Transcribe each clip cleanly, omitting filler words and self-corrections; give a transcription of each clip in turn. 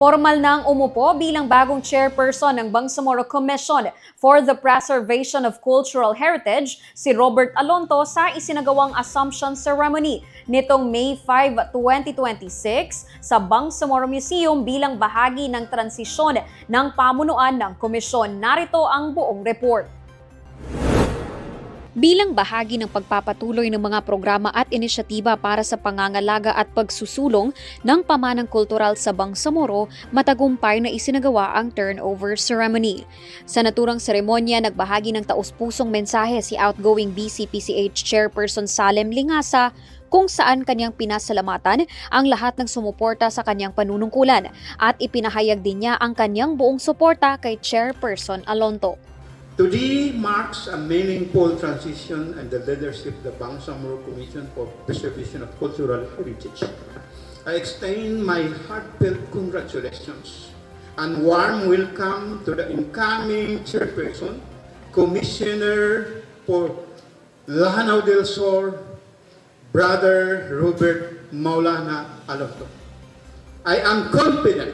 Formal nang umupo bilang bagong chairperson ng Bangsamoro Commission for the Preservation of Cultural Heritage si Robert Alonto sa isinagawang Assumption Ceremony nitong May 5, 2026 sa Bangsamoro Museum bilang bahagi ng transisyon ng pamunuan ng komisyon. Narito ang buong report. Bilang bahagi ng pagpapatuloy ng mga programa at inisyatiba para sa pangangalaga at pagsusulong ng pamanang kultural sa Bangsamoro, matagumpay na isinagawa ang turnover ceremony. Sa naturang seremonya, nagbahagi ng taus-pusong mensahe si outgoing BCPCH Chairperson Salem Lingasa kung saan kanyang pinasalamatan ang lahat ng sumuporta sa kanyang panunungkulan at ipinahayag din niya ang kanyang buong suporta kay Chairperson Alonto. Today marks a meaningful transition in the leadership of the Bangsamoro Commission for Preservation of Cultural Heritage. I extend my heartfelt congratulations and warm welcome to the incoming chairperson, Commissioner for Lanao del Sur, Brother Robert Maulana Alonto. I am confident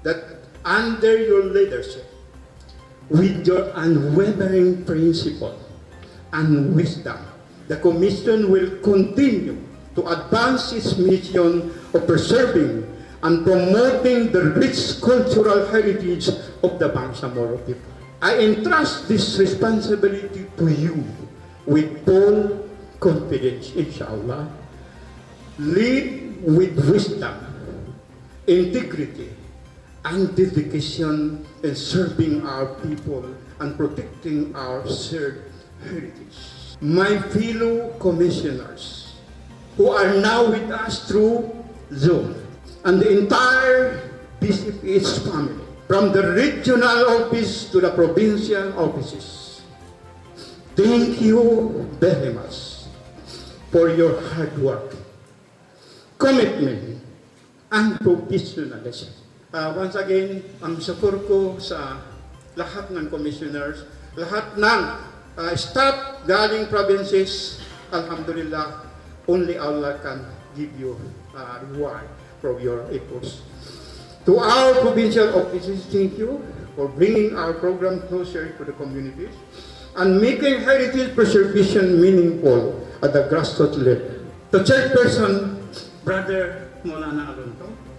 that under your leadership, with your unwavering principle and wisdom, the Commission will continue to advance its mission of preserving and promoting the rich cultural heritage of the Bangsamoro people. I entrust this responsibility to you with full confidence, inshallah. Lead with wisdom, integrity, and dedication in serving our people and protecting our shared heritage. My fellow commissioners who are now with us through Zoom and the entire BCPH family, from the regional office to the provincial offices, thank you very much for your hard work, commitment, and professionalism. Once again, ang support ko sa lahat ng commissioners, lahat ng staff galing provinces, alhamdulillah, only Allah can give you reward for your efforts. To our provincial offices, thank you for bringing our program closer to the communities and making heritage preservation meaningful at the grassroots level. To Chairperson, Brother Maulana Alonto,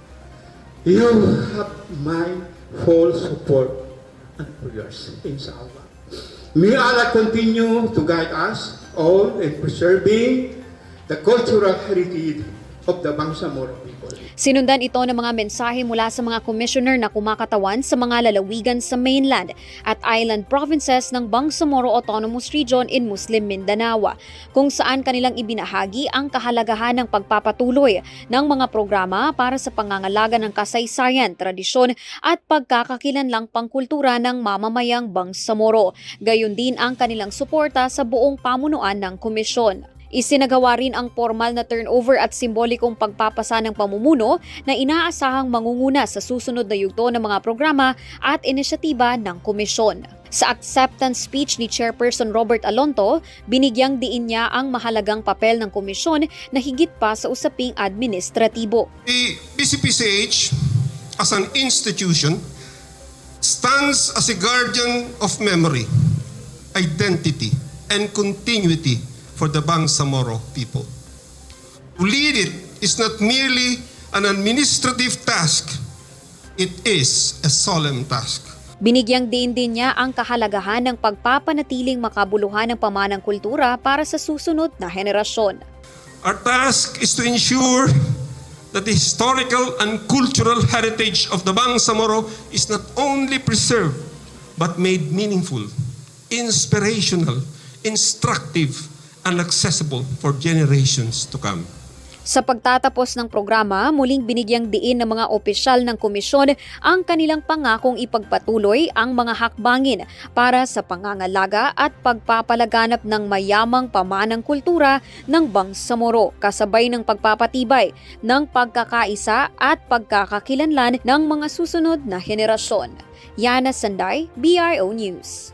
you have my full support and prayers, inshallah. May Allah continue to guide us all in preserving the cultural heritage of the Bangsamoro people. Sinundan ito ng mga mensahe mula sa mga commissioner na kumakatawan sa mga lalawigan sa mainland at island provinces ng Bangsamoro Autonomous Region in Muslim Mindanao, kung saan kanilang ibinahagi ang kahalagahan ng pagpapatuloy ng mga programa para sa pangangalaga ng kasaysayan, tradisyon at pagkakakilanlang pangkultura ng mamamayang Bangsamoro. Gayon din ang kanilang suporta sa buong pamunuan ng komisyon. Isinagawa rin ang formal na turnover at simbolikong pagpapasa ng pamumuno na inaasahang mangunguna sa susunod na yugto ng mga programa at inisyatiba ng komisyon. Sa acceptance speech ni Chairperson Robert Alonto, binigyang diin niya ang mahalagang papel ng komisyon na higit pa sa usaping administratibo. The BCPCH as an institution stands as a guardian of memory, identity, and continuity for the Bangsamoro people. To lead it is not merely an administrative task, it is a solemn task. Binigyang din niya ang kahalagahan ng pagpapanatiling makabuluhan ng pamanang kultura para sa susunod na henerasyon. Our task is to ensure that the historical and cultural heritage of the Bangsamoro is not only preserved, but made meaningful, inspirational, instructive, and accessible for generations to come. Sa pagtatapos ng programa, muling binigyang diin ng mga opisyal ng komisyon ang kanilang pangakong ipagpatuloy ang mga hakbangin para sa pangangalaga at pagpapalaganap ng mayamang pamanang kultura ng Bangsamoro, kasabay ng pagpapatibay ng pagkakaisa at pagkakakilanlan ng mga susunod na henerasyon. Yana Sanday, BRO News.